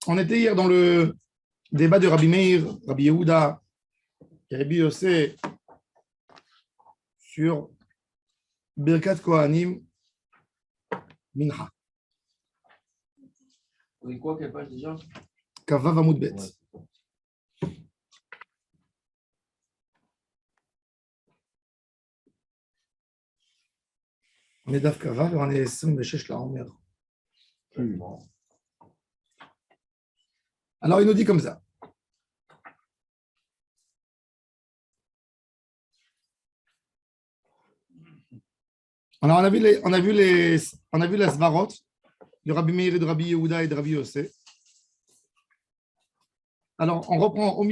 On était hier dans le débat de Rabbi Meir, Rabbi Yehuda et Rabbi Yossé sur Birkat Kohanim Mincha. Oui, quoi, quelle page déjà? Kavav Amud Bet. Ouais. On est Daf Kavav, on est Sim Beshesh la Omer. Alors il nous dit comme ça. Alors on a vu la Svarot de Rabbi Meir et de Rabbi Yehuda et de Rabbi Yossé. Alors on reprend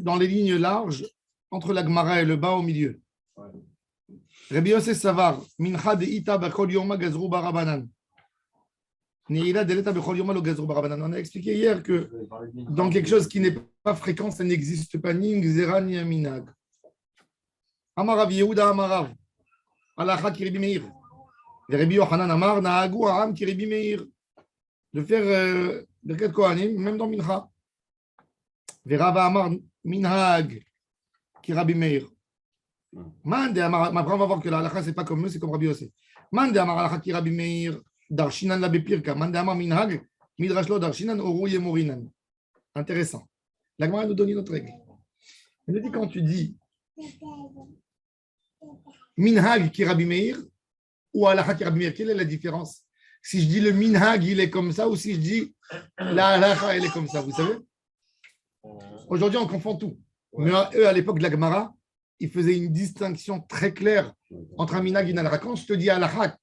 dans les lignes larges entre la Gemara et le bas au milieu. Ouais. Rabbi Yossé Savar, Mincha de Ita Bechol Yoma Gazru Barabanan. Neila Deleta Bechol Yoma lo Gazru Barabanan. On a expliqué hier que dans quelque chose qui n'est pas fréquent, ça n'existe pas ni Gzera ni un Minag. Amarav Yehuda Amarav. Alacha ki Rabbi Meir. Rabbi Yochanan Amar Naagu Aram ki Rabbi Meir. De faire Birkat Kohanim, même dans Mincha. Verava Amar Minhag ki Rabbi Meir. Mande Amar, on va voir que la halakha c'est pas comme eux, c'est comme Rabbi Yossé. Mande Amar halakha ki Rabbi Meir, Darshinan la Bepirka. Mande Amar Minhag, Midrash lo Darshinan, Oruye Morinan. Intéressant. La Gemara nous donne une autre règle. Elle nous dit quand tu dis Minhag ki Rabbi Meir ou halakha ki Rabbi Meir, quelle est la différence? Si je dis le Minhag, il est comme ça, ou si je dis la halakha, elle est comme ça, vous savez? Aujourd'hui, on confond tout. Mais eux, à l'époque de la Gemara, ils faisaient une distinction très claire entre un minhag et une halakha. Quand je te dis halakha,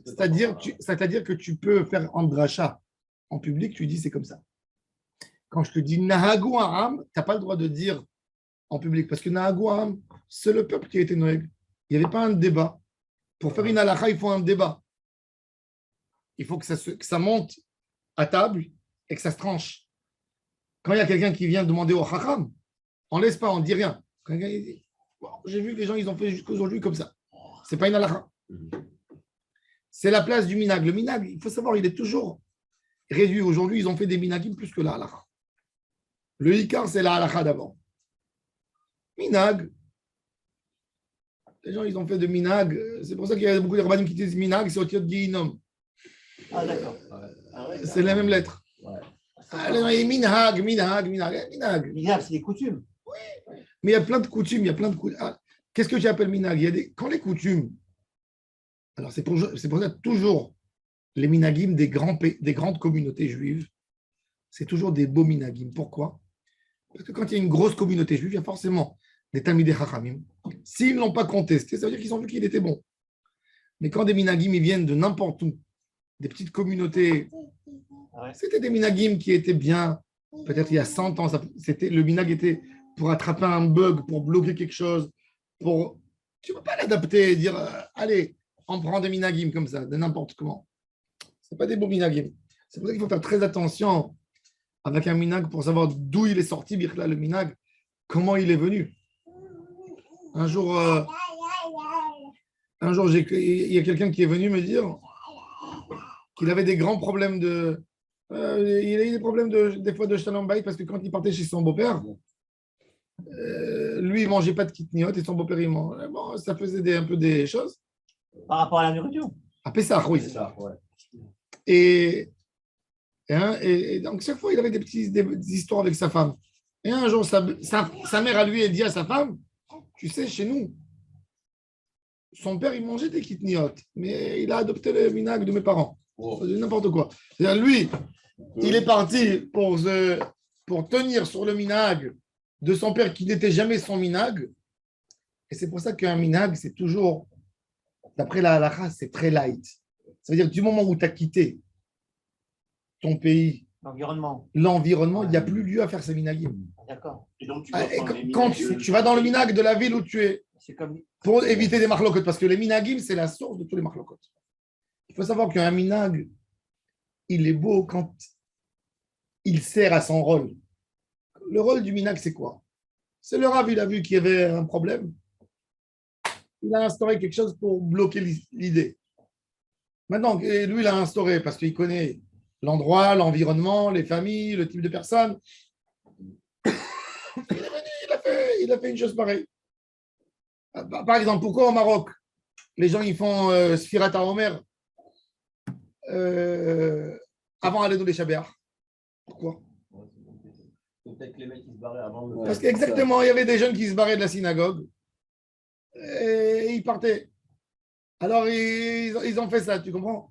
c'est-à-dire que tu peux faire en dracha en public, tu dis c'est comme ça. Quand je te dis nahagu aram, tu n'as pas le droit de dire en public, parce que nahagu aram, c'est le peuple qui a été noël. Il n'y avait pas un débat. Pour faire une halakha, il faut un débat. Il faut que ça monte à table et que ça se tranche. Quand il y a quelqu'un qui vient demander au Chacham, on ne laisse pas, on ne dit rien. Quand quelqu'un dit, bon, j'ai vu que les gens ils ont fait jusqu'aujourd'hui comme ça. Ce n'est pas une halakha. C'est la place du minag. Le minag, il faut savoir, il est toujours réduit. Aujourd'hui, ils ont fait des minagim plus que la halakha. Le hikar, c'est la halakha d'abord. Minag. Les gens, ils ont fait de minag. C'est pour ça qu'il y a beaucoup de rabbanim qui disent minag, c'est au titre de Guinom. Ah, d'accord. C'est la même lettre. Ouais. Minag. Minag, c'est les coutumes. Mais il y a plein de coutumes, qu'est-ce que tu appelles minag? Quand les coutumes, alors c'est pour ça toujours les minagim des grandes communautés juives, c'est toujours des beaux minagim. Pourquoi? Parce que quand il y a une grosse communauté juive, il y a forcément des tamidei chachamim. S'ils ne l'ont pas contesté, ça veut dire qu'ils ont vu qu'il était bon. Mais quand des minagim ils viennent de n'importe où, des petites communautés, c'était des minagim qui étaient bien, peut-être il y a 100 ans, le minag était pour attraper un bug, pour bloquer quelque chose, tu ne peux pas l'adapter et dire, allez, on prend des minagim comme ça, de n'importe comment. Ce n'est pas des beaux minagim. C'est pour ça qu'il faut faire très attention avec un minag pour savoir d'où il est sorti, Birkla, le minag, comment il est venu. Un jour, il y a quelqu'un qui est venu me dire qu'il avait des grands problèmes il a eu des problèmes des fois de shalom bayit parce que quand il partait chez son beau-père, lui, il ne mangeait pas de kitniot et son beau-père, il mangeait. Bon, ça faisait un peu des choses. Par rapport à la nourriture. À Pessah, oui. Ouais. Et donc, chaque fois, il avait des histoires avec sa femme. Et un jour, sa mère, à lui, elle dit à sa femme, tu sais, chez nous, son père, il mangeait des kitniot, mais il a adopté le minag de mes parents. N'importe quoi. C'est-à-dire, lui, il est parti pour tenir sur le minag de son père qui n'était jamais son minag. Et c'est pour ça qu'un minag, c'est toujours, d'après la halakha, c'est très light. Ça veut dire que du moment où tu as quitté ton pays, l'environnement, il n'y a plus lieu à faire ces minagim. D'accord. Et donc, quand tu vas dans le minag de la ville où tu es, pour éviter des marlocotes, parce que les minagim, c'est la source de tous les marlocotes. Il faut savoir qu'un minag, il est beau quand il sert à son rôle. Le rôle du minag, c'est quoi? C'est le Rav, il a vu qu'il y avait un problème. Il a instauré quelque chose pour bloquer l'idée. Maintenant, lui, il a instauré parce qu'il connaît l'endroit, l'environnement, les familles, le type de personne. Il est venu, il a fait une chose pareille. Par exemple, pourquoi au Maroc, les gens ils font Sfirat HaOmer avant d'aller dans les Shabéar? Pourquoi? Peut-être que les mecs, ils se barraient avant de le Parce faire. qu'exactement, il y avait des jeunes qui se barraient de la synagogue et ils partaient. Alors, ils ont fait ça, tu comprends?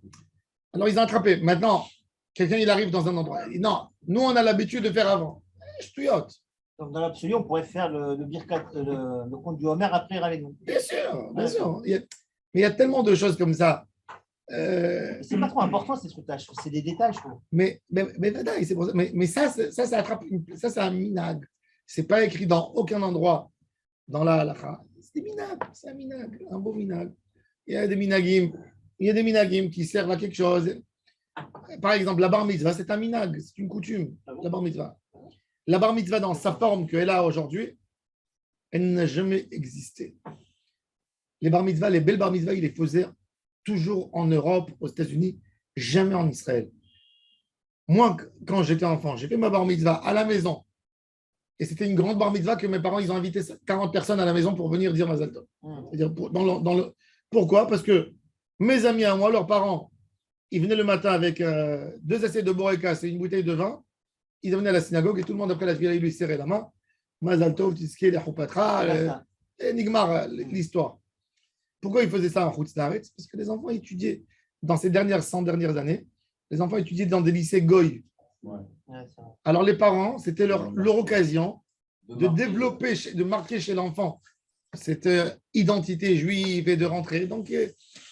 Alors, ils ont attrapé. Maintenant, quelqu'un, il arrive dans un endroit. Il dit, non, nous, on a l'habitude de faire avant. Je tuyote. Donc, dans l'absolu, on pourrait faire le birkat, le compte du Homer après avec nous. Bien sûr, bien sûr. Mais il y a tellement de choses comme ça. C'est pas trop important, ces trucs-là. C'est des détails, je trouve. C'est pour ça. Mais ça, ça attrape ça, c'est un minag. C'est pas écrit dans aucun endroit dans la halakha. C'est minag, c'est un minag, un beau minag. Il y a des minagim qui servent à quelque chose. Par exemple, la bar mitzvah, c'est un minag, c'est une coutume, la bar mitzvah. La bar mitzvah, dans sa forme qu'elle a aujourd'hui, elle n'a jamais existé. Les bar mitzvah, les belles bar mitzvah, ils les faisaient toujours en Europe, aux États-Unis, jamais en Israël. Moi, quand j'étais enfant, j'ai fait ma bar mitzvah à la maison. Et c'était une grande bar mitzvah que mes parents, ils ont invité 40 personnes à la maison pour venir dire Mazal Tov. C'est-à-dire pourquoi? Parce que mes amis à moi, leurs parents, ils venaient le matin avec 2 assiettes de borekas et une bouteille de vin. Ils venaient à la synagogue et tout le monde, après la fila, il lui serrait la main. Mazal Tov, Tiske, les Choupatra, et Nigmar, l'histoire. Pourquoi ils faisaient ça en Chutz La'aretz? Parce que les enfants étudiaient, dans ces 100 dernières années, les enfants étudiaient dans des lycées goy. Ouais. Alors les parents, c'était leur occasion de développer, de marquer chez l'enfant cette identité juive et de rentrer. Donc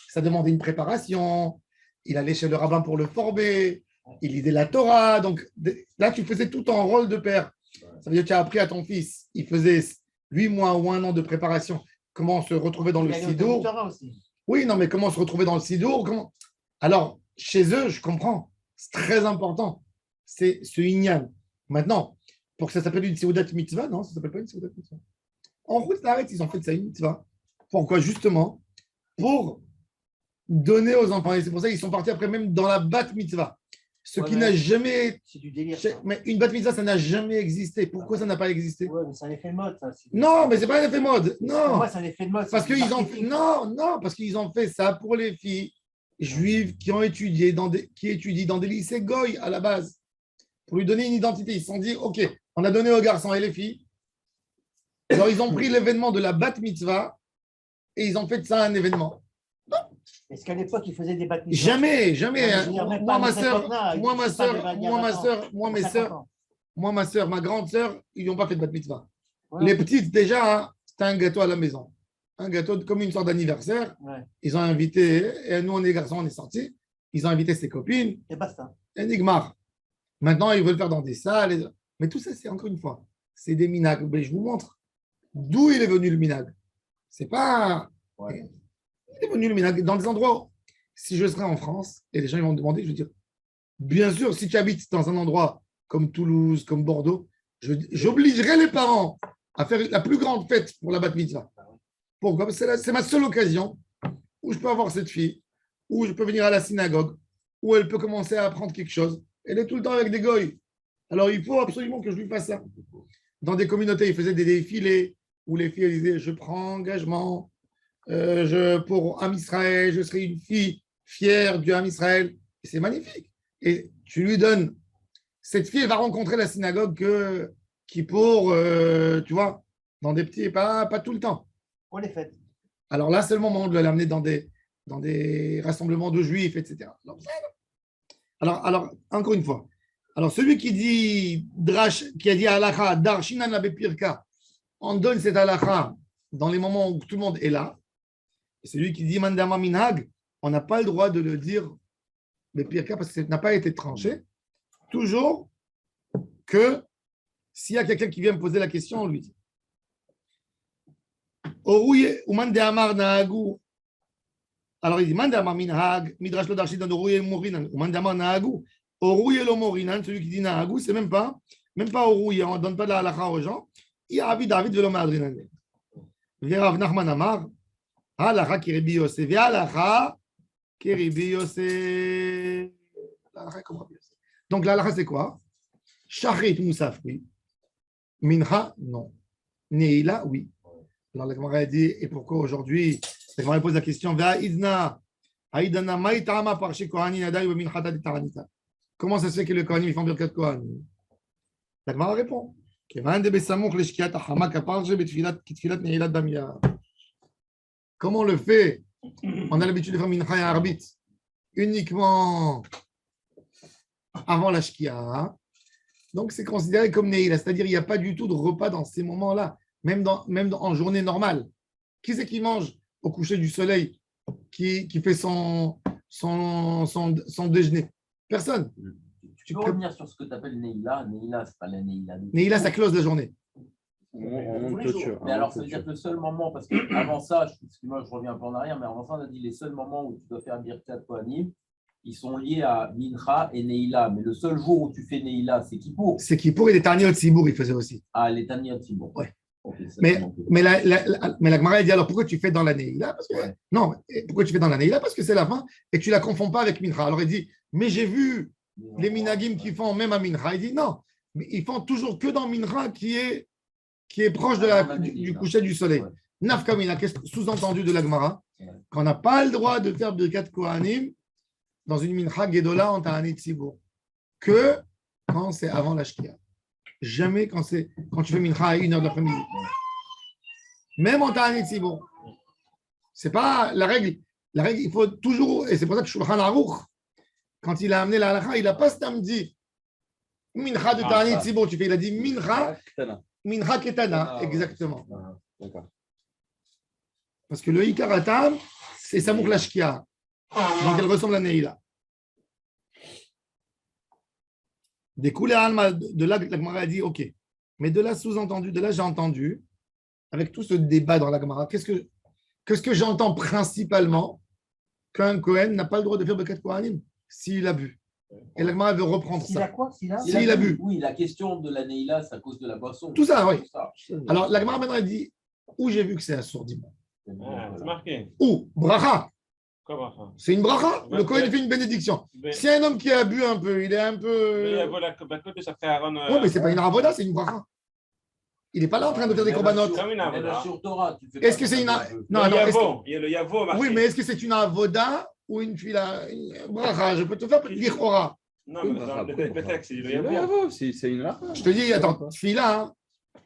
ça demandait une préparation. Il allait chez le rabbin pour le former. Il lisait la Torah. Donc là, tu faisais tout en rôle de père. Ça veut dire que tu as appris à ton fils. Il faisait 8 mois ou 1 an de préparation. Comment se retrouver dans le Sidour. Oui, non, mais comment se retrouver dans le Sidour. Alors, chez eux, je comprends. C'est très important. C'est ce Inyan. Maintenant, pour que ça s'appelle une Seudat Mitzvah, non, ça ne s'appelle pas une Seudat Mitzvah. En route, ils ont fait ça une mitzvah. Pourquoi? Justement, pour donner aux enfants. Et c'est pour ça qu'ils sont partis après même dans la Bat Mitzvah. Ce qui n'a jamais. C'est du délire. Mais une Bat Mitzvah, ça n'a jamais existé. Pourquoi ça n'a pas existé? Ouais, mais c'est un effet de mode, ça. Non, mais c'est pas un effet mode. Non. Moi, c'est un effet de mode. Parce qu'ils ont fait. Non, parce qu'ils ont fait ça pour les filles juives qui ont étudié qui étudient dans des lycées goy à la base. Pour lui donner une identité. Ils se sont dit, OK, on a donné aux garçons et les filles. Alors, ils ont pris l'événement de la Bat Mitzvah et ils ont fait de ça un événement. Est-ce qu'à l'époque, ils faisaient des bat mitzvahs? Jamais, jamais. Moi, ma soeur, ma grande soeur, ils n'ont pas fait de bat mitzvah. Ouais. Les petites, déjà, hein, c'était un gâteau à la maison. Un gâteau comme une sorte d'anniversaire. Ouais. Ils ont invité, et nous, on est garçons, on est sortis. Ils ont invité ses copines. Et basta. Et Nigmar. Maintenant, ils veulent faire dans des salles. Mais tout ça, c'est encore une fois, c'est des minags. Mais je vous montre d'où il est venu le minag. C'est pas. Ouais. Il est venu le minag dans des endroits. Si je serais en France et les gens ils vont me demander, je vais dire, bien sûr, si tu habites dans un endroit comme Toulouse, comme Bordeaux, j'obligerai les parents à faire la plus grande fête pour la bat mitzvah. Pourquoi? Parce que c'est ma seule occasion où je peux avoir cette fille, où je peux venir à la synagogue, où elle peut commencer à apprendre quelque chose. Elle est tout le temps avec des goy. Alors il faut absolument que je lui fasse ça. Dans des communautés, ils faisaient des défilés où les filles disaient, je prends engagement. Pour Am Israël, je serai une fille fière du Am Israël. Et c'est magnifique. Et tu lui donnes. Cette fille, elle va rencontrer la synagogue qui pour, tu vois, dans des petits, pas tout le temps. On les fait. Alors là, c'est le moment de l'amener dans des rassemblements de juifs, etc. Alors, encore une fois. Alors, celui qui dit qui a dit halakha, darshinan la bepirka, on donne cette halakha dans les moments où tout le monde est là. Et celui qui dit mandama minhag, on n'a pas le droit de le dire bepirka parce que ça n'a pas été tranché. Toujours que s'il y a quelqu'un qui vient me poser la question, on lui dit. Alors il dit mandama minhag, midrash lo darshinan oruye morinan, mandama nahagu. Orouye lo morinan, celui qui dit nahagu, c'est même pas orouye, on ne donne pas de la halakha aux gens. Il y a David velo madrinan. Rav Nachman Amar, halakha ki Rabbi Yosef, halakha ki Rabbi Yosef. halakha est comme Rabbi Yossi. Donc la halakha, c'est quoi? Shachrit Moussaf, oui. Mincha, non. Neila, oui. Alors la Gemara a dit, et pourquoi aujourd'hui? La Gemara pose la question, comment ça se fait que le Kohanim, ils font Birkat Kohanim? La Gemara répond, comment on le fait? On a l'habitude de faire Mincha et Arbit uniquement avant la Shkia. Donc, c'est considéré comme Neila, c'est-à-dire qu'il n'y a pas du tout de repas dans ces moments-là, même en journée normale. Qui c'est qui mange au coucher du soleil, qui fait son déjeuner? Personne. Tu peux revenir sur ce que tu appelles Neila. Neila, ce n'est pas la Neila. Neila, ça close la journée. Mais alors, ça veut dire que le seul moment, parce qu'avant ça, excuse-moi, je reviens un peu en arrière, mais avant ça, on a dit les seuls moments où tu dois faire Birkat Kohanim, ils sont liés à Mincha et Neila. Mais le seul jour où tu fais Neila, c'est Kippour. C'est Kippour et les Taniot Tzibour, il faisait aussi. Ah, les Taniot Tzibour. Ouais. Okay, mais la Gemara dit alors pourquoi tu fais dans la Neila? Non, pourquoi tu fais dans la Neila? Parce que c'est la fin et tu ne la confonds pas avec Mincha. Alors il dit, mais j'ai vu les Minagim qui font même à Mincha. Il dit non, mais ils font toujours que dans Mincha qui est proche du coucher du soleil. Ouais. Nafkamina, sous-entendu de la Gemara, qu'on n'a pas le droit de faire Birkat Kohanim dans une Mincha Gedola en Ta'anit Tzibour, que quand c'est avant la Shkia. Jamais quand tu fais Mincha à 1h de l'après-midi. Même en Ta'anit Tzibour. C'est pas la règle. La règle, il faut toujours, et c'est pour ça que Shulchan Aruch, quand il a amené la halakha, il n'a pas dit Mincha de Ta'anit Tzibour, il a dit Mincha Ketana, exactement. D'accord. Parce que le Ikaratam, c'est Samouk Lashkia. Donc elle ressemble à Neila. Des coulées alma, de là, la Gemara a dit ok. Mais de là, sous-entendu, de là, j'ai entendu, avec tout ce débat dans la Gemara, qu'est-ce que j'entends principalement? Qu'un Kohen n'a pas le droit de faire Birkat Kohanim s'il a bu. Et la Gemara veut reprendre ça. S'il a bu. Oui, la question de la Neila, c'est à cause de la boisson. Tout ça, oui. Alors, la Gemara maintenant dit où j'ai vu que c'est assourdi. C'est marqué. Où? Bracha. Quoi, c'est une bracha. Le Kohen fait une bénédiction. Si un homme qui a bu un peu, il est un peu. Oui, mais ce n'est pas une avoda, c'est une bracha. Il n'est pas là en train de faire des corbanotes. Est-ce que c'est une. Non, il y a le yavo. Oui, mais est-ce que c'est une avoda ou une fila? Bracha, je peux te faire dire ora. Non, mais dans le texte, c'est le yavo. C'est une bracha. Je te dis, attends, fila,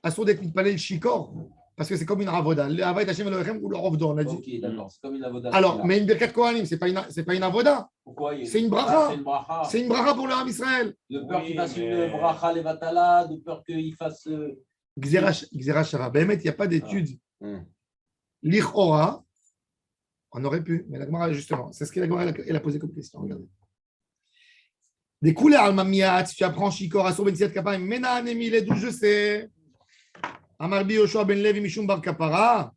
assour d'être mitpalel shikor. Parce que c'est comme une avoda. Le Havayit Hashem Elohim ou le Rovdo, on a dit. Ok, d'accord, c'est comme une avoda. Alors, mais une Birkat Kohanim, ce n'est pas une avoda. Pourquoi? C'est une bracha. C'est une bracha pour le Ham Israël. De peur qu'il fasse une bracha levatala, de peur qu'il fasse. Gzera Shava. Ben, il n'y a pas d'étude. Lire Ora, on aurait pu. Mais la Gemara, justement, c'est ce que la Gemara elle a posé comme question. Regardez. Des coulées Almamiat, tu apprends Shikor, Asur Ben Siat Kappa, Mena Anemile, d'où je sais. Amarbi Yoshua ben Levi Mishum Bar Kapara,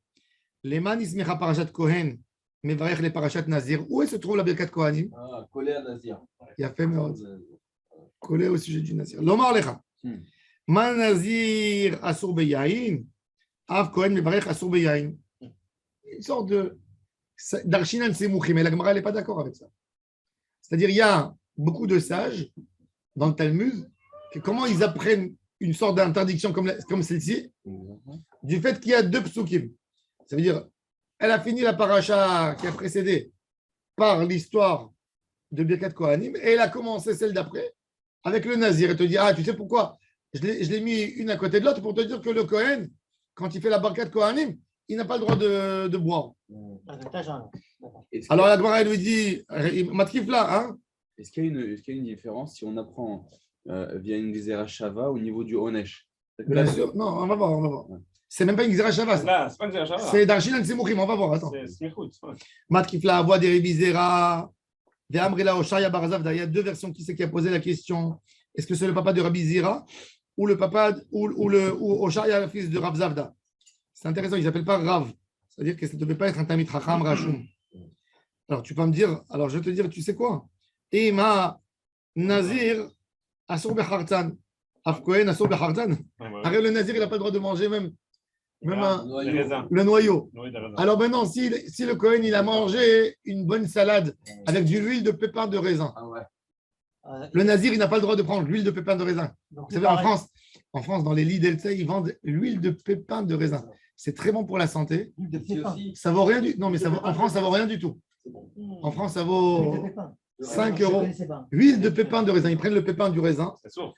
Leman Ismecha Parashat Kohen, Mevarech le Parashat Nazir. Où se trouve la Birkat Kohanim? Collé à Nazir. Il a fait collé au sujet du Nazir. Lomar Lecha. Man Nazir Asur Beyain, Av Kohen Mevarech Asur Beyain. Une sorte d'Arshinan Semouchi, mais la Gemara n'est pas d'accord avec ça. C'est-à-dire, il y a beaucoup de sages dans le Talmud, que comment ils apprennent une sorte d'interdiction comme celle-ci, du fait qu'il y a 2 psukim. Ça veut dire, elle a fini la paracha qui a précédé par l'histoire de Birkat Kohanim, et elle a commencé celle d'après avec le Nazir. Elle te dit, tu sais pourquoi? Je l'ai mis une à côté de l'autre pour te dire que le Kohen, quand il fait la Birkat Kohanim, il n'a pas le droit de boire. Alors la Gemara lui dit, Matkif là, hein? Est-ce qu'il y a une différence si on apprend via une Gzera Shava au niveau du Onesh? Bien sûr, non, on va voir. C'est même pas une Gzera Shava. C'est pas une Gzera Shava. C'est d'Arshinan Semouchim, on va voir, attends. C'est Smichut. Matkifla, voix des Rébizera, des Amrila Oshaya Barazavda. Il y a 2 versions. Qui c'est qui a posé la question? Est-ce que c'est le papa de Rabbi Zira ou le papa ou Oshaya, le fils de Rav Zavda? C'est intéressant, ils s'appellent pas Rav. C'est-à-dire que ça ne devait pas être un Tamid Chacham Rashum. Alors tu peux me dire, alors je vais te dire, tu sais quoi? Ima Nazir Asur Bechartan. Afkohen Asur Bechartan. Arrête, le Nazir, il n'a pas le droit de manger même le noyau. Alors maintenant, si le Kohen il a mangé une bonne salade avec de l'huile de pépins de raisin, Le nazir, il n'a pas le droit de prendre l'huile de pépins de raisin. Donc, Vous savez, en France, dans les lits d'Elsa, ils vendent l'huile de pépins de raisin. C'est très bon pour la santé. l'huile de pépin. Ça vaut rien du Non, mais en France, ça vaut rien du tout. En France, ça vaut L'huile de pépin. 5 Je euros. connaissais pas. Huile de pépins de raisin. Ils prennent le pépin du raisin. Ça souffre.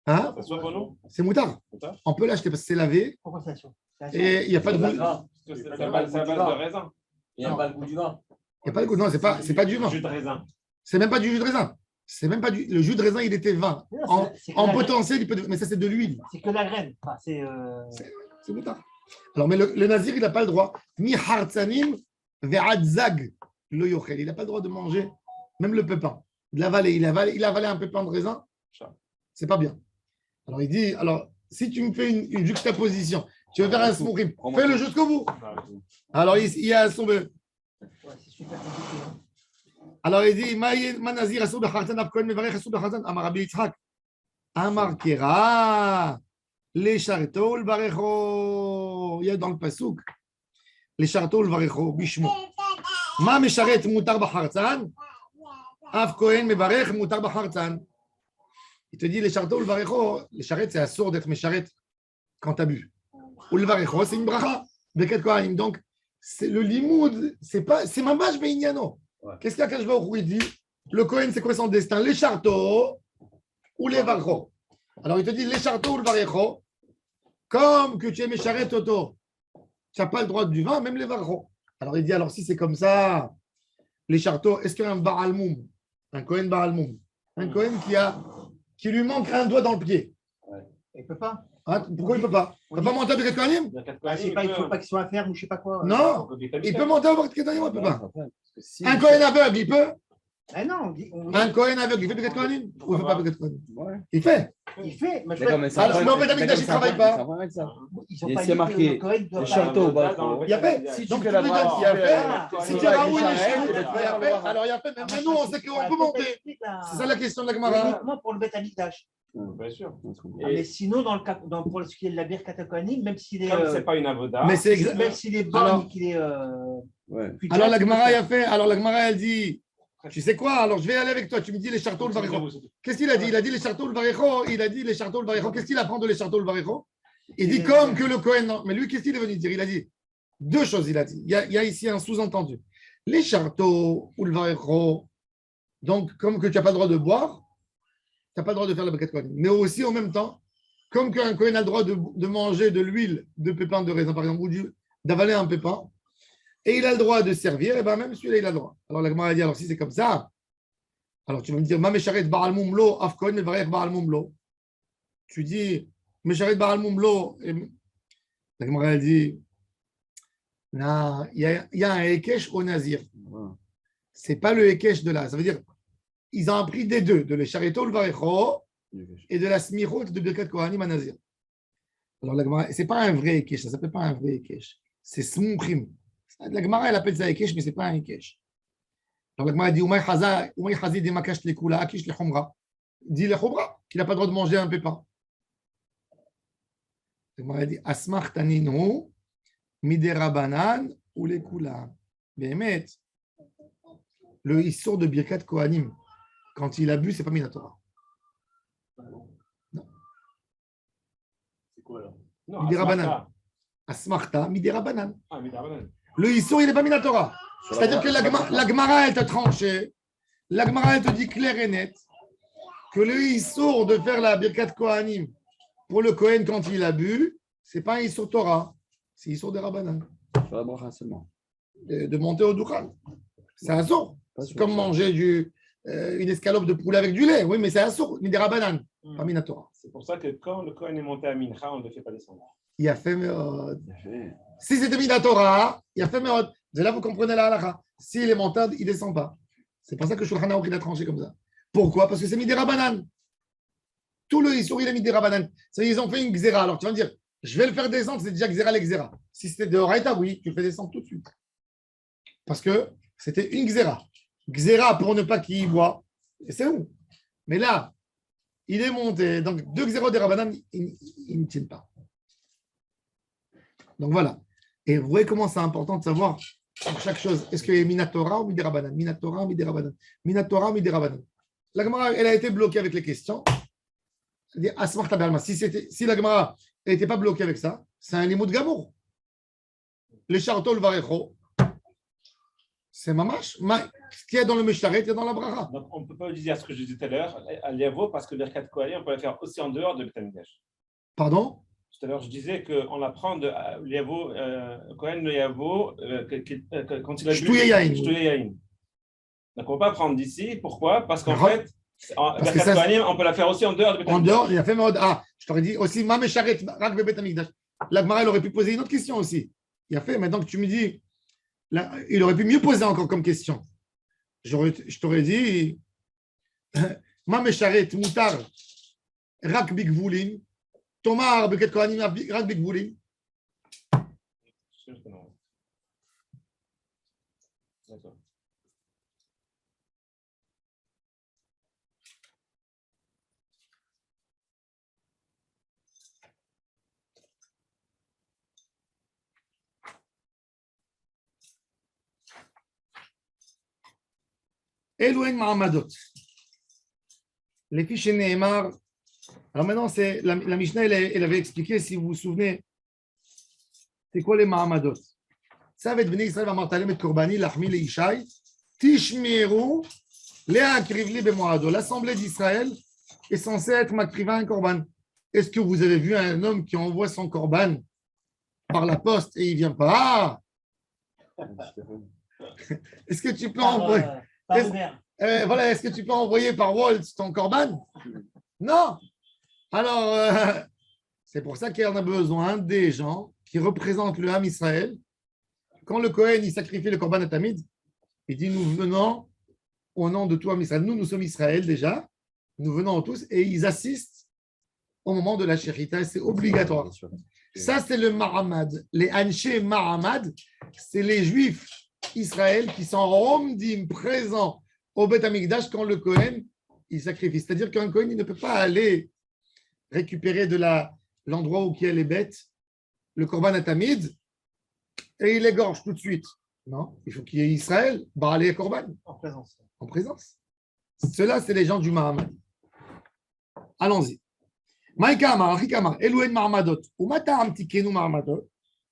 Hein? Ça souffre, non? C'est moutard. On peut l'acheter parce que c'est lavé Pourquoi ça chauffe? et il n'y a pas de goût. C'est à base de raisin. Il n'y a pas le goût du vin. Il n'y a pas de goût. Non, c'est pas du vin. Jus de raisin. C'est même pas du jus de raisin. C'est même pas du. Le jus de raisin, il était vin. En potentiel, il peut. Mais ça, c'est de l'huile. C'est que la graine. Enfin, C'est moutard. Alors, mais le nazir, il n'a pas le droit. Ni hartzanim ve'adzag lo yochel. Il n'a pas le droit de manger même le pépin. De l'avaler. Il a avalé un pépin de raisin. C'est pas bien. Alors, il dit, si tu me fais une juxtaposition, tu veux faire un smourim, fais-le jusqu'au bout. Alors, il y a son. c'est super compliqué. Hein. Alors, il dit, Manazir, Assoub Khartan, Afkoen, Mevarech, Assoub Khartan, Amar Rabbi Yitzhak, Amar Kera, les charto, le barecho. Il y a dans le pasouk, les charto, le barecho, Bishmo. Ma mesharet mutar bachartan, Afkoen, Mevarech, mutar bachartan. Il te dit, les charto, le barecho, les charrettes, c'est assourd d'être mesharet quand tu as bu. Ou le barecho, c'est une bracha. Beket Kohanim. Donc, c'est le limoud, c'est mamash beignano. Qu'est-ce qu'il y a quand je vais au il dit le Kohen, c'est quoi son destin? Les charteaux ou les varchos? Alors, il te dit les charteaux ou le varecho, comme que tu es mécharé toto, tu n'as pas le droit du vin, même les varchos. Alors, il dit alors, si c'est comme ça, les charteaux, est-ce qu'il y a un baralmoum, un Kohen baralmoum, un Kohen qui lui manque un doigt dans le pied? Il ne peut pas. Hein, pourquoi il ne peut pas? Tu n'as pas monté avec Kohanim? Il ne faut pas qu'il soit ferme ou je ne sais pas quoi. Non, il peut monter avec Kohanim, il ne peut pas. Un Kohen aveugle, il peut? Ah non, Un Kohen aveugle, il fait peut-être Kohanim? Ou il ne fait pas peut-être Kohanim? Il fait. il fait. Mais Alors, au Betamikdash, il ne travaille pas. C'est marqué les charteaux au balcon. Il y a fait. Si Donc, tu tu fais me la donnes, il y a bracha, fait. Si tu tu vas as avec les Raoul, charrettes, il y a fait. Alors, il y a fait. Même nous, on sait qu'on peut monter. C'est ça la question de la Gemara. Uniquement pour le Betamikdash. Bien sûr. Mais sinon, pour ce qui est de la bière katakonim, même s'il est. Comme ce n'est pas une avoda. Mais c'est exact. Même s'il est bon et qu'il est. Alors, la Gemara, a fait. Alors, la Gemara, elle dit. Tu sais quoi? Alors, je vais aller avec toi. Tu me dis les charteaux, le varecho. Qu'est-ce qu'il a dit? Il a dit les charteaux, le varecho. Il a dit les charteaux, le varecho. Qu'est-ce qu'il apprend de les charteaux, le varecho? Il dit comme que le Kohen. Non. Mais lui, qu'est-ce qu'il est venu dire? Il a dit deux choses. Il a dit. Il y a ici un sous-entendu. Les charteaux ou le varecho. Donc, comme que tu n'as pas le droit de boire, tu n'as pas le droit de faire le Birkat Kohanim. Mais aussi, en même temps, comme qu'un Kohen a le droit de manger de l'huile de pépins de raisin, par exemple, ou d'avaler un pépin, et il a le droit de servir, et bien même celui-là, il a le droit. Alors la Gemara dit, alors si c'est comme ça, alors tu vas me dire, Ma mesharet ba'al mumlo, af Kohen mevarech ba'al mumlo. Tu dis, mesharet ba'al mumlo, et la Gemara dit, non, il y a un Hekesh au Nazir. Ce n'est pas le Hekesh de là. Ça veut dire, ils ont appris des deux, de l'Eshareto, le Varecho, et de la Smichot de Birkat Kohanim à Nazir. Alors, la Gemara, ce n'est pas un vrai Hekesh, ça ne s'appelle pas un vrai Hekesh. C'est Smouchim. La Gemara, elle appelle ça Hekesh, mais ce n'est pas un Hekesh. Alors, la Gemara dit, Umay Chazi de Makash le Kula, Akish le Chumra. Dit le Chumra, qu'il n'a pas le droit de manger un pépin. La Gemara dit, Asmach Taninu, Midera Banan, ou les Kula. Mais le Issour de Birkat Kohanim, quand il a bu, ce n'est pas Minatora. Non. C'est quoi alors? Non, Midera Banan. Asmarta, Midera Banan. Ah, Midera Banan. Le Issour, il n'est pas Minatora. C'est-à-dire que la Gemara, elle t'a tranché. La Gemara, elle te dit clair et net que le Issour de faire la Birkat Kohanim pour le Kohen quand il a bu, ce n'est pas un Issour Torah, c'est Issour de Rabbanan. Sur la bracha seulement. De monter au Dukhan. C'est un sourd. C'est comme manger une escalope de poulet avec du lait. Oui, mais c'est un sourd. Midera Banan, pas Minatora. C'est pour ça que quand le Kohen est monté à Mincha, on ne le fait pas descendre. Il y a fait Meod. Si c'était Minatora, il y a fait Meod. Là, vous comprenez la halakha. S'il est monté, il ne descend pas. C'est pour ça que Shulchan Aruch a tranché comme ça. Pourquoi? Parce que c'est Midera Banan. Tout le Issour, il est Midera Banan. Ils ont fait une Xéra. Alors tu vas me dire, je vais le faire descendre, c'est déjà Xéra l'Exéra. Si c'était de Horaïta, oui, tu le fais descendre tout de suite. Parce que c'était une Xéra. Xéra pour ne pas qu'il y boit. Et c'est où? Mais là, il est monté. Donc, deux Xéros de Rabbanan, ils ne tiennent pas. Donc voilà. Et vous voyez comment c'est important de savoir pour chaque chose. Est-ce qu'il y a Minatora ou Midera Banan? Minatora ou Midera Banan? Minatora ou Midera Banan? la Gemara, elle a été bloquée avec les questions. C'est-à-dire, Asmar Taberma. Si la Gemara n'était pas bloquée avec ça, c'est un limoud gamour. Les chartol varecho, c'est mamash. Ce qu'il y a dans le Mesharet, il y a dans la bracha. Donc, on ne peut pas utiliser ce que je disais tout à l'heure, à Liavo, parce que Birkat Kohanim, on peut la faire aussi en dehors de Beth Amikdash. Pardon? Tout à l'heure, je disais qu'on apprend de Liavo, Kohen le Liavo, quand il a Shtouye Yain. Shtouye Yain. Donc, on ne peut pas prendre d'ici. Pourquoi? Parce qu'en Parce fait, Birkat Kohanim, on peut la faire aussi en dehors de Beth En Amikdash. dehors, il a fait mode. Ah, je t'aurais dit aussi, ma Mesharet, rak bebet Amikdash. La Gemara, elle aurait pu poser une autre question aussi. Il a fait, maintenant que tu me dis, là, il aurait pu mieux poser encore comme question. Je t'aurais dit, ma Mesharet, mutar, rak bigvulin, tomar beket kohanim, rak bigvulin. D'accord. Elouen Mahamadot. Les fiches Nehemar. Alors maintenant, c'est la Mishnah, elle avait expliqué, si vous vous souvenez, c'est quoi les Mahamadot. Ça va être Bnei Israël, Martalem et Korbani, Lachmi, les Ishaï, Tishmeru, Léa Krivli, Bemoado. L'Assemblée d'Israël est censée être Makriva un Korban. Est-ce que vous avez vu un homme qui envoie son Korban par la poste et il ne vient pas? Est-ce que tu peux envoyer? Est-ce que tu peux envoyer par Waltz ton Corban? Non. Alors, c'est pour ça qu'il y en a besoin des gens qui représentent le Ham Israël. Quand le Kohen il sacrifie le Corban à Tamid, il dit nous venons au nom de tout Ham Israël. Nous sommes Israël déjà. Nous venons tous et ils assistent au moment de la Shechita. C'est obligatoire. Ça, c'est le Mahamad. Les Anshe Mahamad, c'est les Juifs Israël qui sont romdim présents au Beth Amikdash quand le Kohen il sacrifie. C'est-à-dire qu'un Kohen il ne peut pas aller récupérer de l'endroit où il y a les bêtes, le Korban Atamid, et il égorge tout de suite. Non, il faut qu'il y ait Israël, Baalé Korban. En présence. En présence. Ceux-là, c'est les gens du Mahamad. Allons-y. Maïkamar, Achikamar, Elouen Mahamadot, ou Matam Tikenu Mahamadot.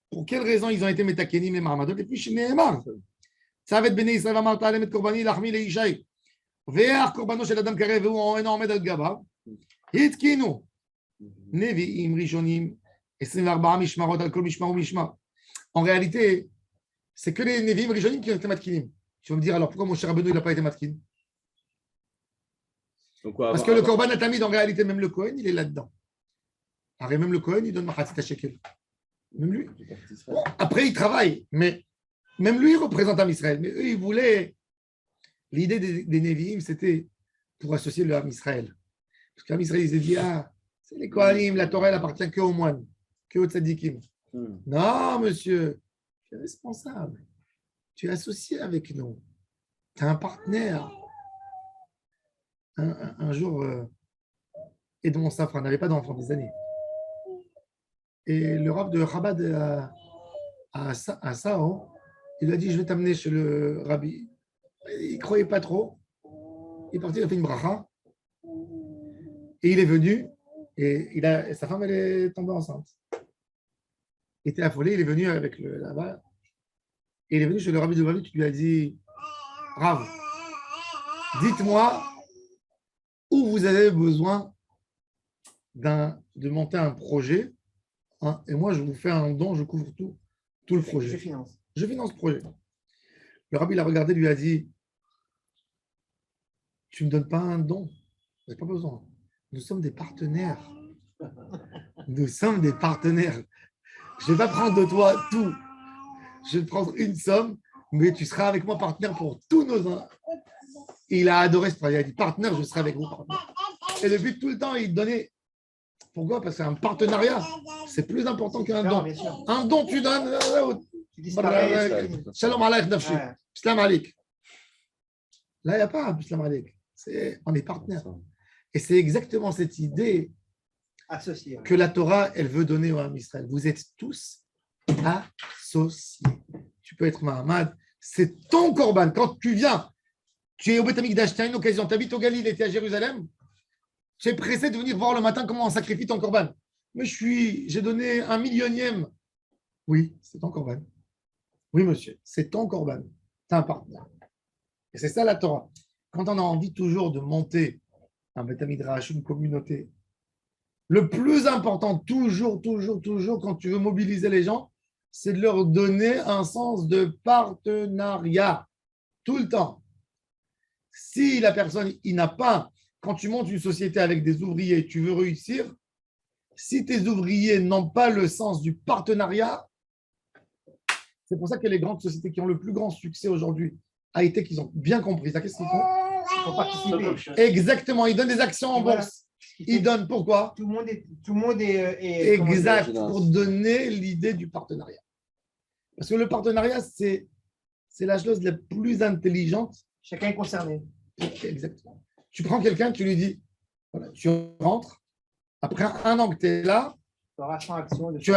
Pour quelle raison ils ont été Metakenim et Mahamadot? Et puis chez Nehemar. Ça va être Bnei Israël, Martalem et Korbani, Lachmi, les Ishaï. Ve'ar Korbano shel Adam Karev, ou en Omed al Gaba. Hitkinu. Nevi'im Rishonim, 24 Mishmarot, al Kol Mishmar ou Mishmar. En réalité, c'est que les Nevi'im Rishonim qui ont été Matkinim. Tu vas me dire, alors pourquoi mon cher Rabbeinu, il n'a pas été Matkin? Parce que le Korban Atamid, en réalité, même le Kohen, il est là-dedans. Alors, même le Kohen, il donne Machatzit Shekel. Même lui. Bon, après, il travaille, mais même lui, il représente Am Israël. Mais eux, ils voulaient. L'idée des Nevi'im, c'était pour associer le Am Israël. Parce qu'Am Israël, ils se dit ah, c'est les Kohanim, la Torah, elle appartient qu'aux moines, qu'aux tzadikim. Non, monsieur, tu es responsable. Tu es associé avec nous. Tu es un partenaire. Un jour, Edmond Safra n'avait pas d'enfant des années. Et le rabbin de Chabad à Sao, il a dit je vais t'amener chez le rabbi. Il ne croyait pas trop. Il est parti, il a fait une bracha. Et il est venu. Et sa femme, elle est tombée enceinte. Il était affolé, il est venu avec là-bas. Et il est venu chez le rabbi de Bavit qui lui a dit Rav, dites-moi où vous avez besoin de monter un projet. Hein, et moi, je vous fais un don, je couvre tout le projet. Je finance. Je finance le projet. Le rabbi l'a regardé, lui a dit tu ne me donnes pas un don, je n'ai pas besoin. Nous sommes des partenaires. Nous sommes des partenaires. Je ne vais pas prendre de toi tout. Je vais te prendre une somme, mais tu seras avec moi partenaire pour tous nos. Et il a adoré ce projet. Il a dit partenaire, je serai avec vous partenaire. Et depuis tout le temps, il donnait. Pourquoi? Parce qu'un partenariat, c'est plus important qu'un don. Un don, tu donnes. Shalom aleik, nafshi. Shalom aleik. Là, il n'y a pas Shalom aleik. On est partenaires. Et c'est exactement cette idée associé, que la Torah, elle veut donner au Ham Israël. Vous êtes tous associés. Tu peux être Mahamad, c'est ton korban. Quand tu viens Tu es au Beth Amikdash, tu as une occasion, tu habites au Galilée, tu es à Jérusalem, tu es pressé de venir voir le matin comment on sacrifie ton corban. Mais j'ai donné 1 millionième. Oui, c'est ton corban. Oui, monsieur, c'est ton corban. Tu as un partenaire. Et c'est ça la Torah. Quand on a envie toujours de monter un Beth Midrash, une communauté, le plus important, toujours, quand tu veux mobiliser les gens, c'est de leur donner un sens de partenariat. Tout le temps. Si la personne, il n'a pas, quand tu montes une société avec des ouvriers, tu veux réussir, si tes ouvriers n'ont pas le sens du partenariat, c'est pour ça que les grandes sociétés qui ont le plus grand succès aujourd'hui, Hightech, ils ont bien compris ça. Qu'est-ce qu'ils font? Il faut participer. Exactement, ils donnent des actions en bourse. Ils donnent pourquoi? Tout le monde est exact, pour donner l'idée du partenariat. Parce que le partenariat, c'est la chose la plus intelligente. Chacun est concerné. Exactement. Tu prends quelqu'un, tu lui dis, voilà, tu rentres, après 1 an que tu es là, tu auras 100 actions. Tu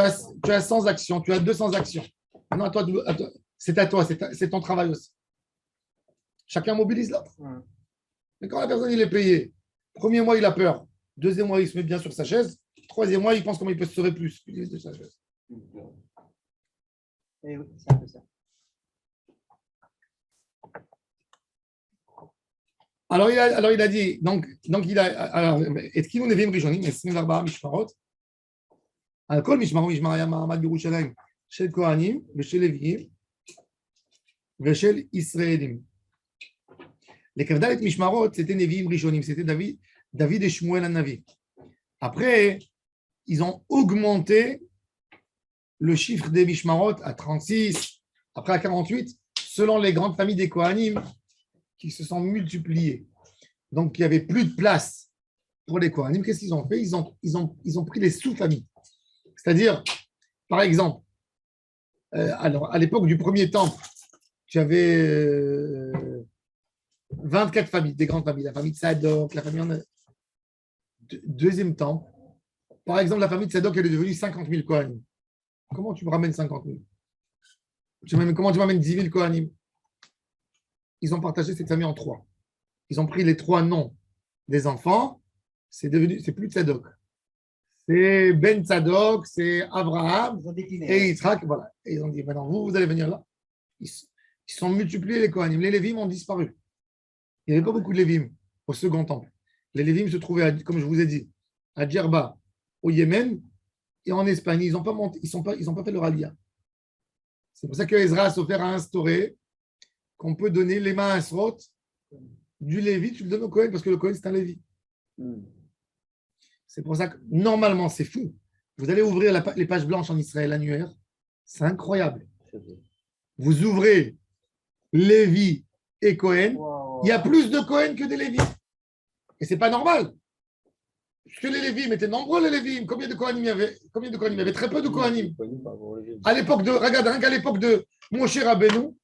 as 100 actions, tu as 200 actions. Maintenant, c'est à toi, c'est ton travail aussi. Chacun mobilise l'autre. Mais quand la personne il est payé, premier mois, il a peur. 2e mois, il se met bien sur sa chaise. 3e mois, il pense comment il peut se sauver plus de sa chaise. Et oui, c'est un peu ça. Alors il a dit, donc il a, alors, et qui nous nevim rishonim, 24 משמרות, על כל משמר היה מעמד בירושלים של כהנים ושל לוויים ושל ישראלים. לכ"ד משמרות, c'était נביאים ראשונים, c'était David et Shmuel Hanavi. Après, ils ont augmenté le chiffre des Mishmarot à 36, après à 48, selon les grandes familles des Kohanim qui se sont multipliées. Donc, il n'y avait plus de place pour les Kohanim. Qu'est-ce qu'ils ont fait? Ils ont pris les sous-familles. C'est-à-dire, par exemple, alors, à l'époque du premier temple, tu avais 24 familles, des grandes familles. La famille de Sadok, la famille en deuxième temple. Par exemple, la famille de Sadok, elle est devenue 50 000 Kohanim. Comment tu me ramènes 50 000? Comment tu m'amènes 10 000 Kohanim? Ils ont partagé cette famille en 3. Ils ont pris les 3 noms des enfants. C'est plus Tzadok. C'est Ben Tzadok, c'est Abraham et Yitzhak. Voilà. Et ils ont dit, maintenant, vous allez venir là. Ils sont multipliés les Kohanim. Les Lévim ont disparu. Il n'y avait pas beaucoup de Lévim au second temple. Les Lévim se trouvaient, comme je vous ai dit, à Djerba, au Yémen et en Espagne. Ils n'ont pas fait le Aliyah. C'est pour ça que Ezra Sofer a instauré qu'on peut donner les mains à Esrot du Lévi, tu le donnes au Kohen parce que le Kohen c'est un Lévi. C'est pour ça que normalement c'est fou. Vous allez ouvrir les pages blanches en Israël annuaires, c'est incroyable. Vous ouvrez Lévi et Kohen, il y a plus de Kohen que des Lévi. Et c'est pas normal. Parce que les Lévim étaient nombreux, les Lévim. Combien de Kohanim il y avait? Il y avait très peu de Kohanim. À l'époque de Moshe Rabbeinu,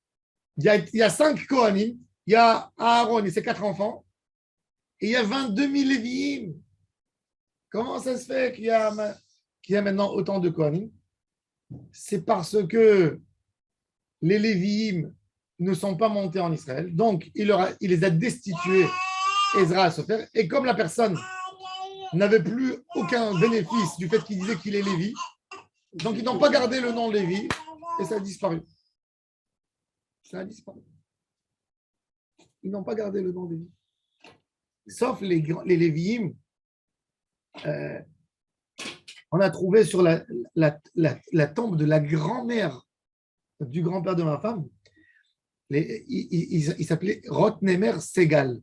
il y a 5 Kohanim, il y a Aaron et ses 4 enfants, et il y a 22 000 Lévi'im. Comment ça se fait qu'il y a maintenant autant de Kohanim? C'est parce que les Lévi'im ne sont pas montés en Israël, donc il les a destitués, Ezra Sofer, et comme la personne n'avait plus aucun bénéfice du fait qu'il disait qu'il est Lévi, donc ils n'ont pas gardé le nom Lévi, et ça a disparu. Ça a disparu. Ils n'ont pas gardé le nom Lévi. Sauf les Lévi'im. On a trouvé sur la tombe de la grand-mère du grand-père de ma femme, il s'appelait Rotnemer Segal.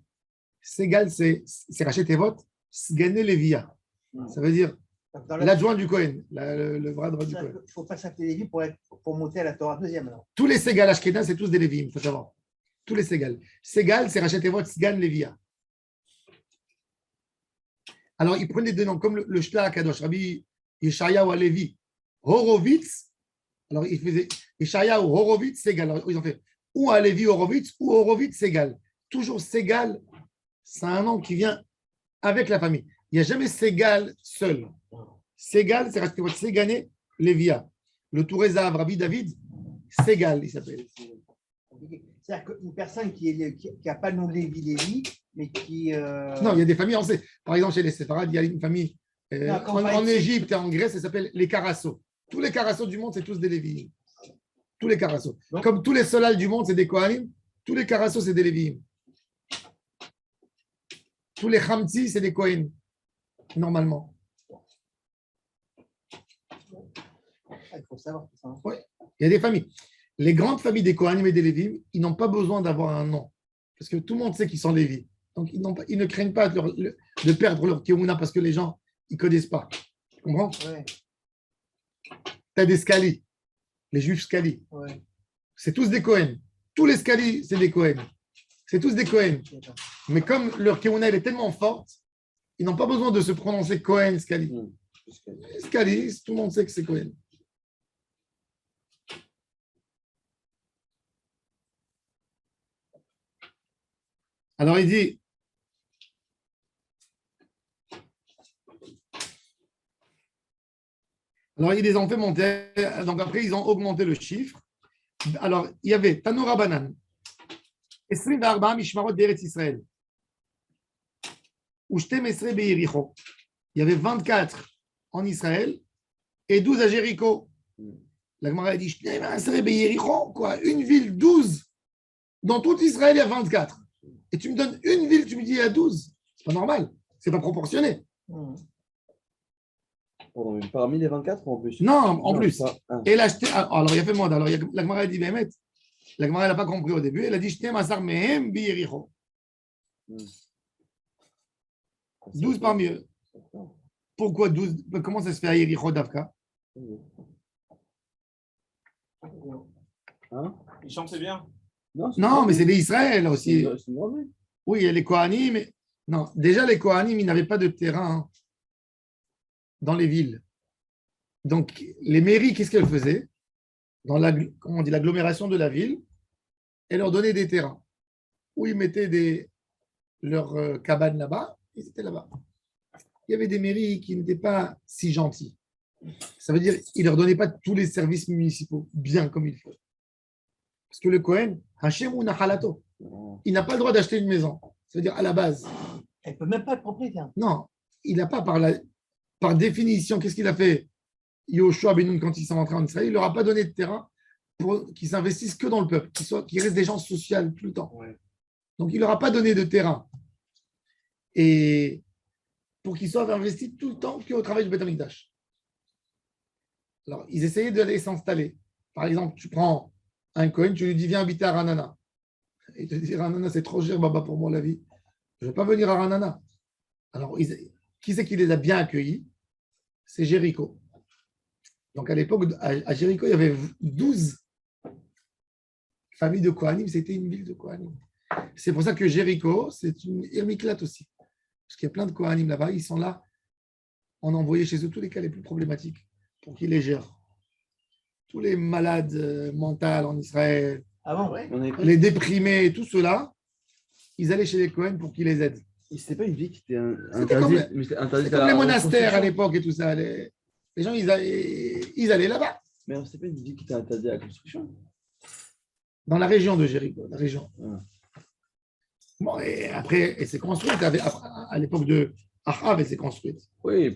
Segal, c'est Rachet Tevot, Sgané Lévia. Ça veut dire l'adjoint du Kohen, le bras droit du Kohen. Il ne faut pas s'appeler Lévi pour monter à la Torah deuxième. Alors. Tous les Segal Ashkenaz, c'est tous des Lévim, il faut savoir. Tous les Segal. Segal, c'est Rachet Tevot, Sgan Lévia. Alors, ils prenaient des noms comme le Shtar HaKadosh, Rabbi Yeshayahu Alevi, Horowitz. Alors, ils faisaient Yeshayahu Horowitz, Segal. Alors, ils ont fait ou Alevi Horowitz ou Horowitz Segal. Toujours Segal, c'est un nom qui vient avec la famille. Il n'y a jamais Segal seul. Segal, c'est resté votre Ségané Lévia. Le Tourézav, Rabbi David, Segal, il s'appelle. C'est-à-dire qu'une personne qui n'a pas de nom de Lévi, mais qui. Non, il y a des familles, on sait. Par exemple, chez les séfarades, il y a une famille en Égypte et en Grèce, ça s'appelle les Carasso. Tous les Carasso du monde, c'est tous des Lévi'im. Tous les Carasso. Comme tous les Solal du monde, c'est des Kohanim, tous les Carasso, c'est des Lévi'im. Tous les Khamti, c'est des Kohen, normalement. Il faut savoir tout ça. Oui, il y a des familles. Les grandes familles des Kohanim et des Lévi'im, ils n'ont pas besoin d'avoir un nom. Parce que tout le monde sait qu'ils sont Lévi. Donc, ils ne craignent pas de perdre leur Kehuna parce que les gens ne connaissent pas. Tu comprends? Ouais. Tu as des Scali, les Juifs Scali. Ouais. C'est tous des Kohen. Tous les Scali, c'est des Kohen. C'est tous des Kohen. Mais comme leur Kehuna est tellement forte, ils n'ont pas besoin de se prononcer Kohen, Scali. Scali, tout le monde sait que c'est Kohen. Alors il dit, les ont fait monter, donc après ils ont augmenté le chiffre. Alors il y avait Tanoura Banan, 24 Mishmarot d'Eretz Israël, Ushtem Esre Be'Yericho. Il y avait 24 en Israël et 12 à Jéricho. La Gemara a dit, Ushtem Esre Be'Yericho, quoi, une ville, 12. Dans tout Israël, il y a 24. Et tu me donnes une ville, tu me dis il y a 12. C'est pas normal. C'est pas proportionné. Parmi les 24 en plus? Non, en plus. Et là, alors il a fait moins. Alors la Gemara a dit, Bémet, la Gemara n'a pas compris au début. Elle a dit, Shtem Asar Mehem Biyericho. 12 parmi eux. Pourquoi 12? Comment ça se fait à Yericho Davka? Il chantait bien. Non, mais c'est les Israël aussi. Oui, il y a les Kohanim. Mais... Non, déjà les Kohanim, ils n'avaient pas de terrain dans les villes. Donc, les mairies, qu'est-ce qu'elles faisaient? Dans l'agglomération de la ville, elles leur donnaient des terrains où ils mettaient leurs cabanes là-bas, ils étaient là-bas. Il y avait des mairies qui n'étaient pas si gentilles. Ça veut dire qu'ils ne leur donnaient pas tous les services municipaux bien comme il faut. Parce que le Kohen, Hashem ou Nahalato, il n'a pas le droit d'acheter une maison. Ça veut dire à la base. Elle ne peut même pas être propriétaire. Non, il n'a pas par définition, qu'est-ce qu'il a fait Yoshua Ben Nun quand ils sont rentrés en Israël, il ne leur a pas donné de terrain pour qu'ils s'investissent que dans le peuple, qu'ils restent des gens sociaux tout le temps. Ouais. Donc il ne leur a pas donné de terrain. Et pour qu'ils soient investis tout le temps qu'au travail du Beth Amikdash. Alors, ils essayaient d'aller s'installer. Par exemple, tu prends un Kohen, tu lui dis viens habiter à Ranana. Il te dit Ranana, c'est trop cher, Baba, pour moi la vie. Je ne veux pas venir à Ranana. Alors, qui c'est qui les a bien accueillis? C'est Jéricho. Donc, à l'époque, à Jéricho, il y avait 12 familles de Kohanim. C'était une ville de Kohanim. C'est pour ça que Jéricho, c'est une Irmiklate aussi. Parce qu'il y a plein de Kohanim là-bas. Ils sont là. On a envoyé chez eux tous les cas les plus problématiques pour qu'ils les gèrent. Tous les malades mentaux en Israël, les déprimés, tout cela, ils allaient chez les Kohen pour qu'ils les aident. C'était pas une vie qui était interdite. C'était comme les monastères à l'époque et tout ça. Les gens, ils allaient là-bas. Mais c'était pas une vie qui était interdite à la construction. Dans la région de Jéricho, la région. Bon, et après, elle s'est construite. À l'époque de Achav, elle s'est construite. Oui,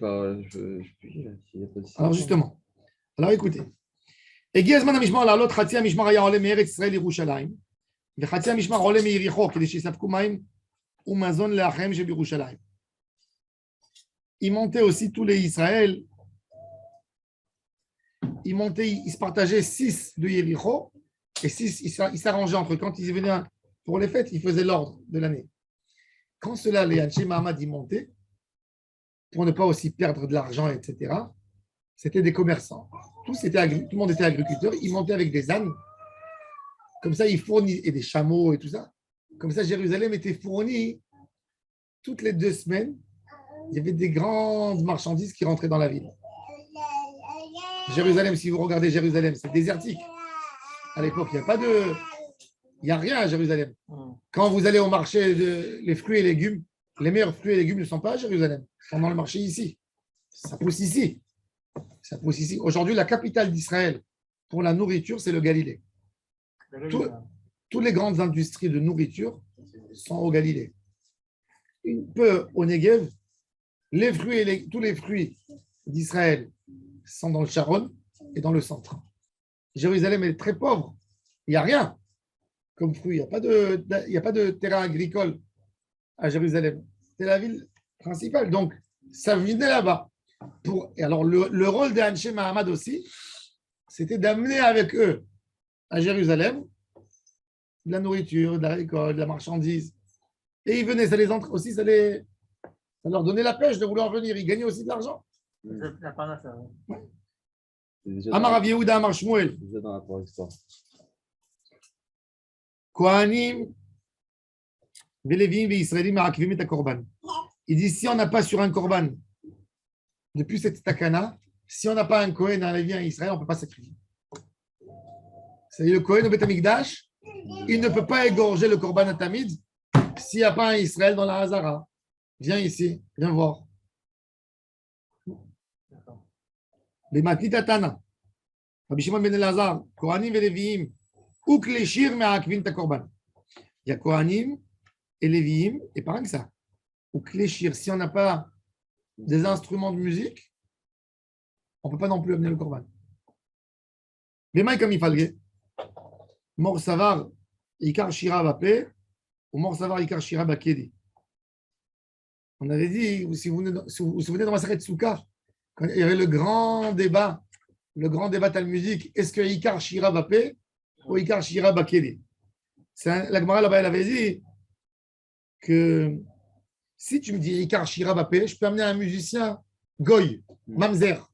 alors justement, alors écoutez. הגיע הזמן המשמר לעלות, חצי המשמר היה עולה מארץ ישראל לירושלים, וחצי המשמר עולה מיריחו, כדי שיספקו מים ומזון לאחיהם שבירושלים. Ils montaient aussi tous les Israël, ils se partageaient 6 de Yericho, et 6, ils s'arrangeaient entre eux. Quand ils venaient pour les fêtes, ils faisaient l'ordre de l'année. Quand cela, les Anshei Mahamad y montaient, pour ne pas aussi perdre de l'argent, etc., c'était des commerçants. Tout le monde était agriculteur. Ils montaient avec des ânes. Comme ça, ils fournissent, et des chameaux et tout ça. Comme ça, Jérusalem était fournie toutes les 2 semaines. Il y avait des grandes marchandises qui rentraient dans la ville. Jérusalem, si vous regardez Jérusalem, c'est désertique. À l'époque, il n'y a rien à Jérusalem. Quand vous allez au marché les fruits et légumes, les meilleurs fruits et légumes ne sont pas à Jérusalem. Ils sont dans le marché ici. Ça pousse ici. Aujourd'hui, la capitale d'Israël pour la nourriture, c'est le Galilée. toutes les grandes industries de nourriture sont au Galilée. Un peu au Negev, les fruits tous les fruits d'Israël sont dans le Sharon et dans le centre. Jérusalem est très pauvre. Il n'y a rien comme fruit. Il n'y a pas de terrain agricole à Jérusalem. C'est la ville principale. Donc, ça venait là-bas. Et alors, le rôle des Anshe Mahamad aussi, c'était d'amener avec eux à Jérusalem de la nourriture, de la récolte, de la marchandise. Et ils venaient, ça leur donnait la pêche de vouloir venir. Ils gagnaient aussi de l'argent. Amar Rav Yehuda, Amar Shmuel. Déjà dans la préhistoire. Kohanim, Velevim, Israélim, Arakvim et Korban. Il dit si on n'a pas sur un Korban, depuis cette takana, si on n'a pas un Kohen, un Lévi, un Israël, on ne peut pas sacrifier. C'est-à-dire le Kohen au Beth Amikdash, il ne peut pas égorger le Korban Atamid s'il n'y a pas un Israël dans la Hazara. Viens ici, viens voir. Les Matlitatana, Rabbi Shimon ben Elazar, Kohanim et Léviim, ou Kleshir me'akvin ta Korban. Il y a Kohanim et Léviim, et pas rien que ça. Ou Kleshir, si on n'a pas des instruments de musique, on ne peut pas non plus amener le Korban. Les mains comme il fallait. Mor Savar, Ikar Shira Bapé, ou Mor Savar, Ikar Shira Bakedi. On avait dit, si vous vous souvenez dans Maseret Souka, quand il y avait le grand débat talmudique, est-ce que Ikar Shira Bapé ou Ikar Shira Bakedi? La Gemara là-bas, elle avait dit que si tu me dis Ikar Shira Bapé, je peux amener un musicien Goy, Mamzer.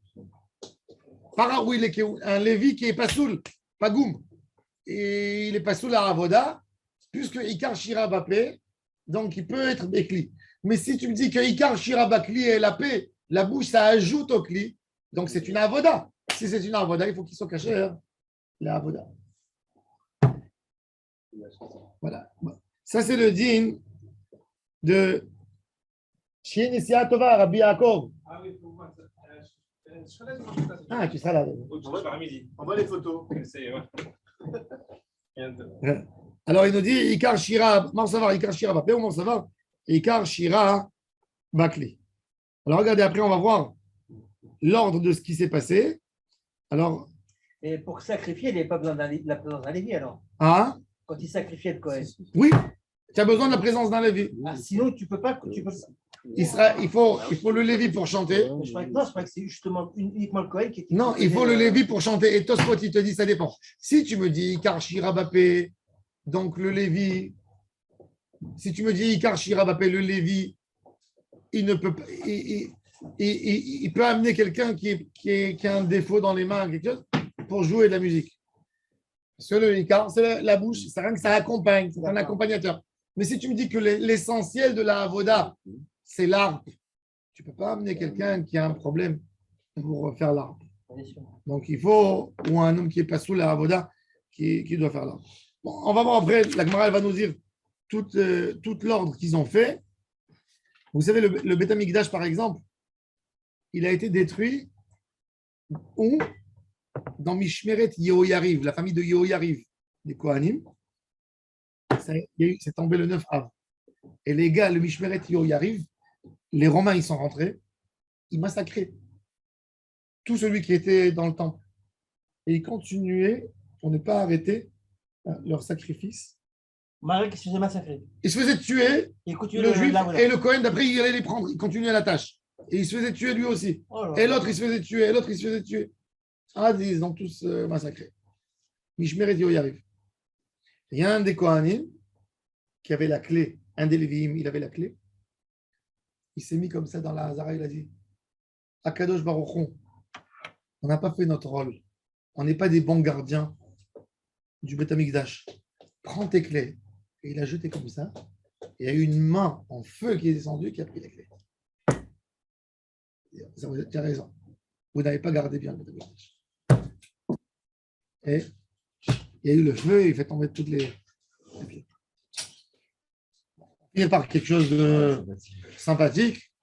Paraoui, un Lévi qui est pas soul, pas goum. Et il est pas soul à Avoda, puisque Ikar Shira Bapé, donc il peut être Bekli. Mais si tu me dis que Ikar Shira Bakli est la paix, la bouche, ça ajoute au Kli, donc c'est une Avoda. Si c'est une Avoda, il faut qu'il soit caché, hein, la Avoda. Voilà. Ça, c'est le din de Shienesia Tova, Rabbi Yaakov. Ah oui, pour moi. Ah, tu seras là. On voit les photos. Alors, il nous dit Ikar Shira, Marsavar, Ikar Shira Bapé, ou Marsavar, Ikar Shira Bakli. Alors, regardez, après, on va voir l'ordre de ce qui s'est passé. Alors. Et pour sacrifier, il n'y avait pas besoin de la présence d'un Lévi, alors. Ah. Quand il sacrifiait le Kohen. Oui, tu as besoin de la présence d'un Lévi. Ah, sinon, tu peux pas. Il faut le Lévi pour chanter. Non, je crois que c'est justement uniquement le Kohen qui était. Non, il faut le Lévi pour chanter. Et Tosfot, il te dit, ça dépend. Si tu me dis Ikar Shira Bapé, donc le Lévi, si tu me dis Ikar Shira Bapé, le Lévi, il ne peut pas. Il peut amener quelqu'un qui a un défaut dans les mains, quelque chose, pour jouer de la musique. Parce que le Ikar, c'est la bouche, c'est rien que ça accompagne, c'est un accompagnateur. Mais si tu me dis que l'essentiel de la Avoda, c'est l'arbre, tu ne peux pas amener quelqu'un qui a un problème pour faire l'arbre. Donc il faut, ou un homme qui n'est pas sous la Avoda, qui doit faire l'arbre. Bon, on va voir après, la Gemara va nous dire tout l'ordre qu'ils ont fait. Vous savez, le Beth Amikdash, par exemple, il a été détruit où dans Mishmeret Yehoyariv, la famille de Yehoyariv, des Kohanim. C'est tombé le 9 av. Et les gars, le Mishmeret Yehoyariv, les Romains, ils sont rentrés, ils massacraient tout celui qui était dans le temple. Et ils continuaient pour ne pas arrêter leur sacrifice. Marie qui se faisait massacrer. Ils se faisaient tuer, le juif et le Kohen, d'après, il allait les prendre, il continuait la tâche. Et il se faisait tuer lui aussi. Oh et l'autre, il se faisait tuer, et l'autre, il se faisait tuer. Ah, ils ont tous massacré. Mishmeret Yehoyariv. Il y a un des Kohanim qui avait la clé, un des Léviim, il avait la clé. Il s'est mis comme ça dans la Hazara, il a dit Akadosh Baruch Hu, on n'a pas fait notre rôle. On n'est pas des bons gardiens du Beth Amikdash. Prends tes clés. Et il a jeté comme ça. Et il y a eu une main en feu qui est descendue qui a pris les clés. Tu as raison. Vous n'avez pas gardé bien le Beth Amikdash. Et il y a eu le feu, il fait tomber toutes les pieds. Il par quelque chose de sympathique.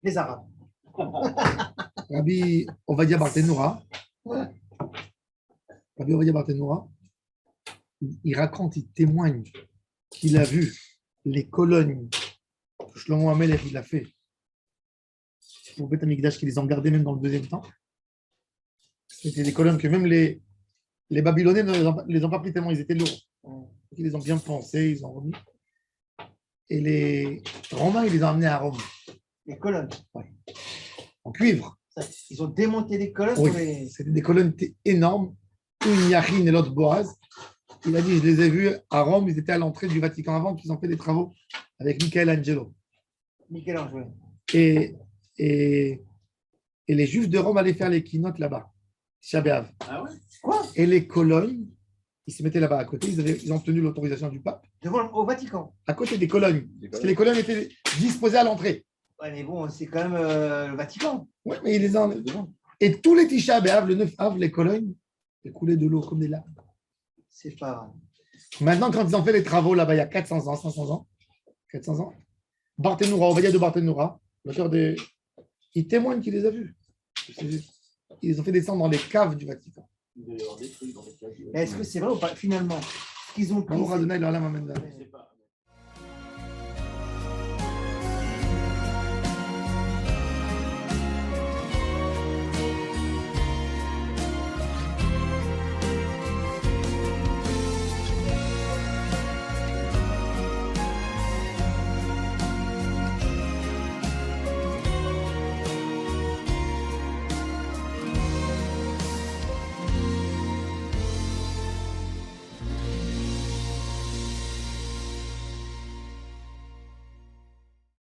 Les Arabes. Rabbi Ovadia Barthénoura. Rabbi Ovadia Barthénoura, il raconte, il témoigne qu'il a vu les colonnes que Shlomo HaMelech il a fait pour Beth Amikdash, qu'ils les ont gardées même dans le deuxième temps. C'était des colonnes que même les Babyloniens ne les ont pas pris tellement ils étaient lourds. Ils les ont bien pensés, ils ont remis. Et les Romains, ils les ont amenés à Rome. Les colonnes. Ouais. En cuivre. Ils ont démonté les colonnes. Oui, c'était des colonnes énormes. Une Yachin et l'autre Boaz. Il a dit, je les ai vus à Rome, ils étaient à l'entrée du Vatican avant qu'ils ont fait des travaux avec Michelangelo. Michel-Ange, et les Juifs de Rome allaient faire les keynotes là-bas, Shabbat. Ah ouais? Quoi? Et les colonnes, ils se mettaient là-bas à côté, ils ont obtenu l'autorisation du pape. Au Vatican. À côté des colonnes, parce que les colonnes étaient disposées à l'entrée. Ouais, mais bon, c'est quand même le Vatican. Oui, mais ils les ont devant. Et tous les Tisha B'Av, le 9 Av, les colonnes, ils coulaient de l'eau comme des larmes. C'est pas. Maintenant, quand ils ont fait les travaux là-bas, il y a 400 ans, 500 ans, 400 ans, Barthénoura, Ovadia de Barthénoura, l'auteur des. Il témoigne qu'il les a vus. Ils les ont fait descendre dans les caves du Vatican. Est-ce que c'est vrai ou pas? Finalement, ce qu'ils ont pris. Baruch Adonai, l'Olam, Amen. Je sais pas.